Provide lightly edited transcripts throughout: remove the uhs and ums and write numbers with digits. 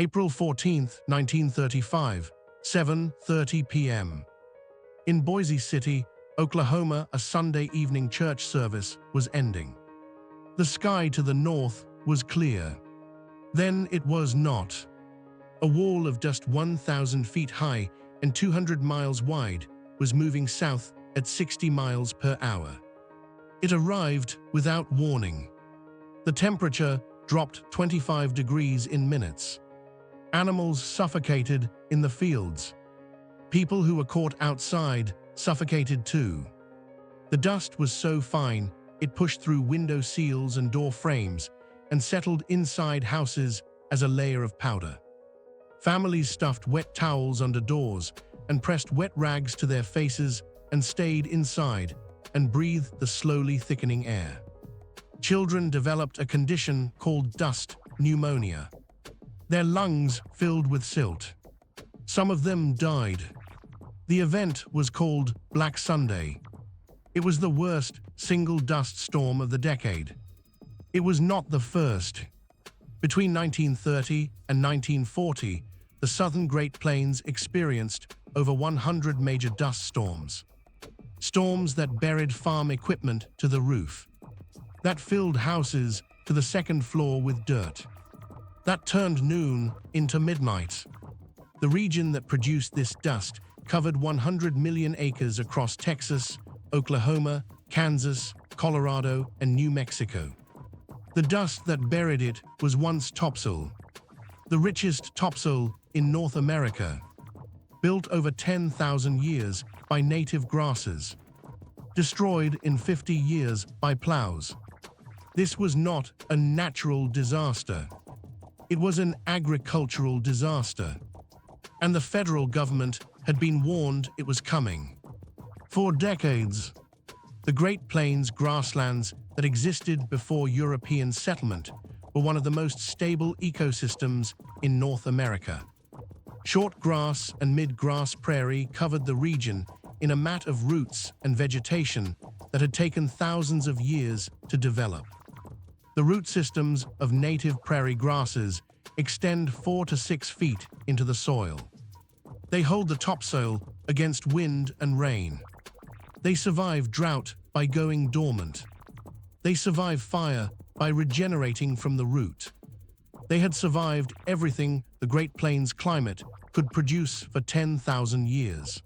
April 14, 1935, 7:30 p.m. In Boise City, Oklahoma, a Sunday evening church service was ending. The sky to the north was clear. Then it was not. A wall of dust 1,000 feet high and 200 miles wide was moving south at 60 miles per hour. It arrived without warning. The temperature dropped 25 degrees in minutes. Animals suffocated in the fields. People who were caught outside suffocated too. The dust was so fine, it pushed through window seals and door frames and settled inside houses as a layer of powder. Families stuffed wet towels under doors and pressed wet rags to their faces and stayed inside and breathed the slowly thickening air. Children developed a condition called dust pneumonia. Their lungs filled with silt. Some of them died. The event was called Black Sunday. It was the worst single dust storm of the decade. It was not the first. Between 1930 and 1940, the southern Great Plains experienced over 100 major dust storms. Storms that buried farm equipment to the roof, that filled houses to the second floor with dirt, that turned noon into midnight. The region that produced this dust covered 100 million acres across Texas, Oklahoma, Kansas, Colorado, and New Mexico. The dust that buried it was once topsoil, the richest topsoil in North America, built over 10,000 years by native grasses, destroyed in 50 years by plows. This was not a natural disaster. It was an agricultural disaster, and the federal government had been warned it was coming. For decades, the Great Plains grasslands that existed before European settlement were one of the most stable ecosystems in North America. Short grass and mid-grass prairie covered the region in a mat of roots and vegetation that had taken thousands of years to develop. The root systems of native prairie grasses extend 4 to 6 feet into the soil. They hold the topsoil against wind and rain. They survive drought by going dormant. They survive fire by regenerating from the root. They had survived everything the Great Plains climate could produce for 10,000 years.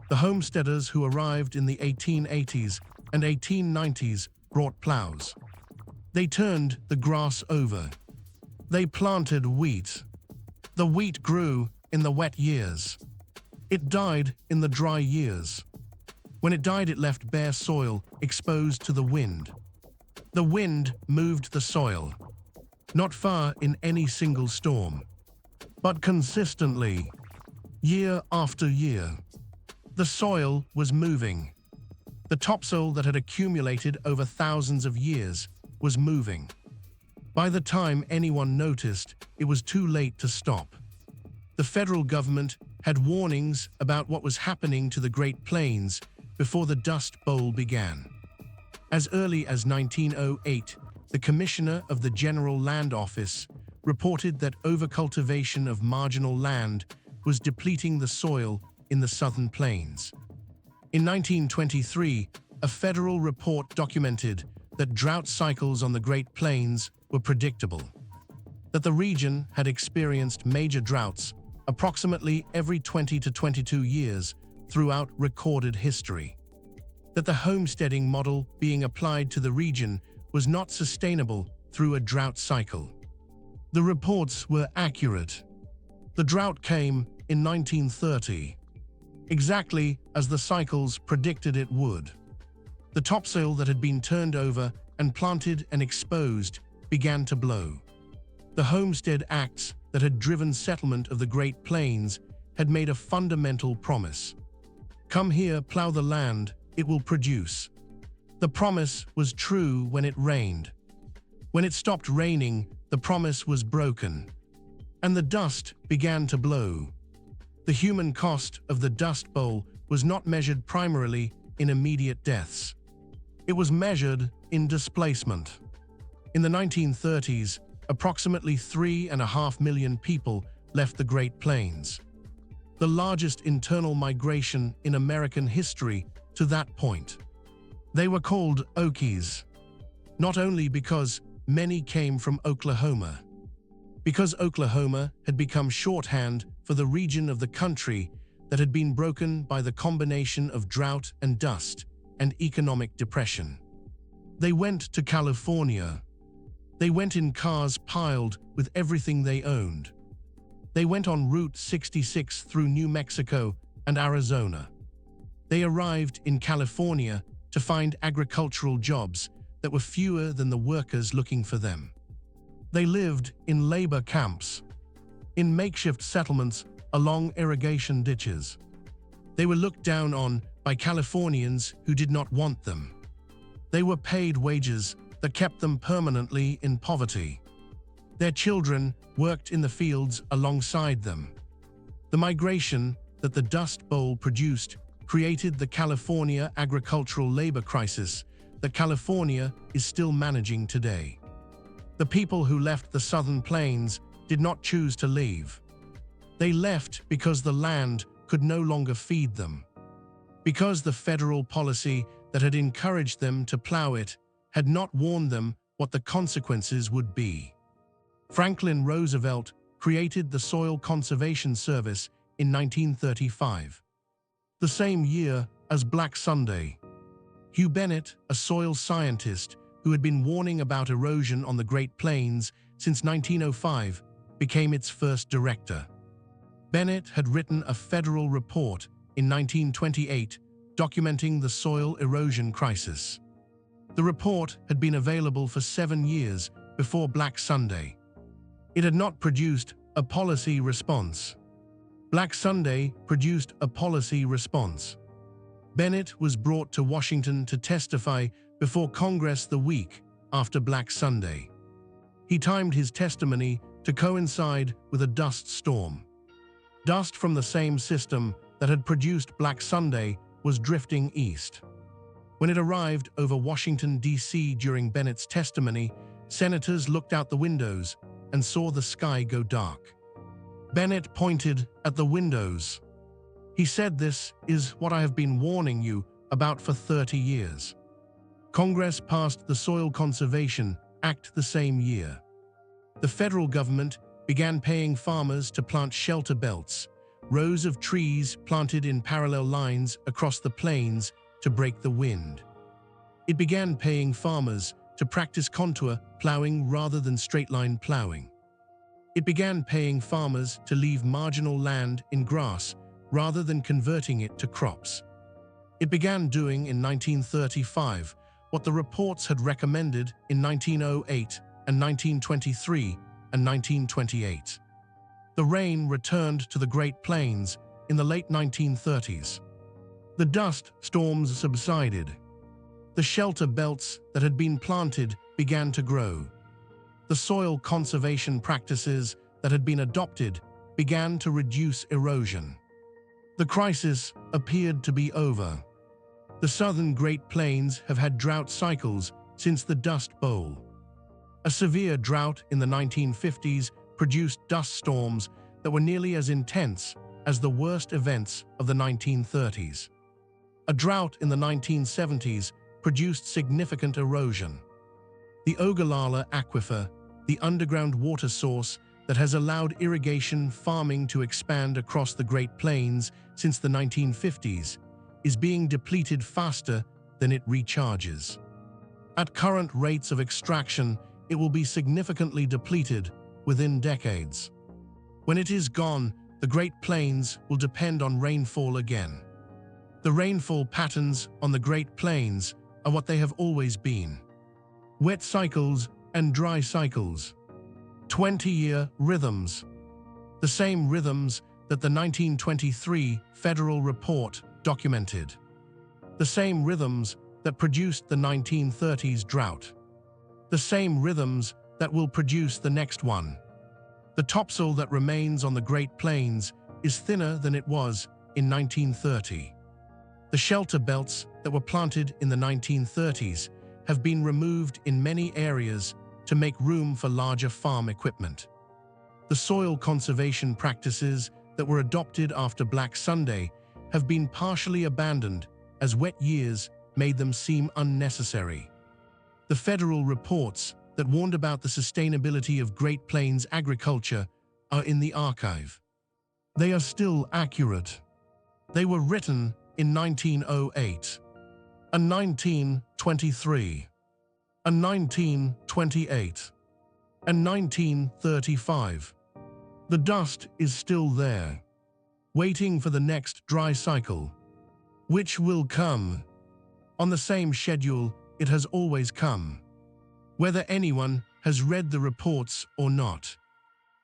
The homesteaders who arrived in the 1880s and 1890s brought plows. They turned the grass over. They planted wheat. The wheat grew in the wet years. It died in the dry years. When it died, it left bare soil exposed to the wind. The wind moved the soil, not far in any single storm, but consistently, year after year. The soil was moving. The topsoil that had accumulated over thousands of years was moving. By the time anyone noticed, it was too late to stop. The federal government had warnings about what was happening to the Great Plains before the Dust Bowl began. As early as 1908, the Commissioner of the General Land Office reported that overcultivation of marginal land was depleting the soil in the southern plains. In 1923, a federal report documented that drought cycles on the Great Plains were predictable, that the region had experienced major droughts approximately every 20 to 22 years throughout recorded history, that the homesteading model being applied to the region was not sustainable through a drought cycle. The reports were accurate. The drought came in 1930, exactly as the cycles predicted it would. The topsoil that had been turned over and planted and exposed began to blow. The Homestead Acts that had driven settlement of the Great Plains had made a fundamental promise. Come here, plow the land, it will produce. The promise was true when it rained. When it stopped raining, the promise was broken, and the dust began to blow. The human cost of the Dust Bowl was not measured primarily in immediate deaths. It was measured in displacement. In the 1930s, Approximately 3.5 million people left the Great Plains, the largest internal migration in American history to that point. They were called Okies, not only because many came from Oklahoma, because Oklahoma had become shorthand for the region of the country that had been broken by the combination of drought and dust and economic depression. They went to California. They went in cars piled with everything they owned. They went on Route 66 through New Mexico and Arizona. They arrived in California to find agricultural jobs that were fewer than the workers looking for them. They lived in labor camps, in makeshift settlements along irrigation ditches. They were looked down on by Californians who did not want them. They were paid wages that kept them permanently in poverty. Their children worked in the fields alongside them. The migration that the Dust Bowl produced created the California agricultural labor crisis that California is still managing today. The people who left the southern plains did not choose to leave. They left because the land could no longer feed them, because the federal policy that had encouraged them to plow it had not warned them what the consequences would be. Franklin Roosevelt created the Soil Conservation Service in 1935, the same year as Black Sunday. Hugh Bennett, a soil scientist who had been warning about erosion on the Great Plains since 1905, became its first director. Bennett had written a federal report in 1928 documenting the soil erosion crisis. The report had been available for 7 years before Black Sunday. It had not produced a policy response. Black Sunday produced a policy response. Bennett was brought to Washington to testify before Congress the week after Black Sunday. He timed his testimony to coincide with a dust storm. Dust from the same system that had produced Black Sunday was drifting east. When it arrived over Washington, D.C. during Bennett's testimony, senators looked out the windows and saw the sky go dark. Bennett pointed at the windows. He said, "This is what I have been warning you about for 30 years." Congress passed the Soil Conservation Act the same year. The federal government began paying farmers to plant shelter belts, rows of trees planted in parallel lines across the plains to break the wind. It began paying farmers to practice contour plowing rather than straight-line plowing. It began paying farmers to leave marginal land in grass rather than converting it to crops. It began doing in 1935 what the reports had recommended in 1908 and 1923 and 1928. The rain returned to the Great Plains in the late 1930s. The dust storms subsided. The shelter belts that had been planted began to grow. The soil conservation practices that had been adopted began to reduce erosion. The crisis appeared to be over. The southern Great Plains have had drought cycles since the Dust Bowl. A severe drought in the 1950s produced dust storms that were nearly as intense as the worst events of the 1930s. A drought in the 1970s produced significant erosion. The Ogallala Aquifer, the underground water source that has allowed irrigation farming to expand across the Great Plains since the 1950s, is being depleted faster than it recharges. At current rates of extraction, it will be significantly depleted within decades. When it is gone, the Great Plains will depend on rainfall again. The rainfall patterns on the Great Plains are what they have always been: wet cycles and dry cycles. 20-year rhythms. The same rhythms that the 1923 federal report documented. The same rhythms that produced the 1930s drought. The same rhythms that will produce the next one. The topsoil that remains on the Great Plains is thinner than it was in 1930. The shelter belts that were planted in the 1930s have been removed in many areas to make room for larger farm equipment. The soil conservation practices that were adopted after Black Sunday have been partially abandoned as wet years made them seem unnecessary. The federal reports that warned about the sustainability of Great Plains agriculture are in the archive. They are still accurate. They were written in 1908, and 1923, and 1928, and 1935. The dust is still there, waiting for the next dry cycle, which will come on the same schedule it has always come, whether anyone has read the reports or not.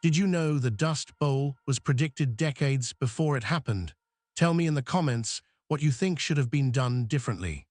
Did you know the Dust Bowl was predicted decades before it happened? Tell me in the comments what you think should have been done differently.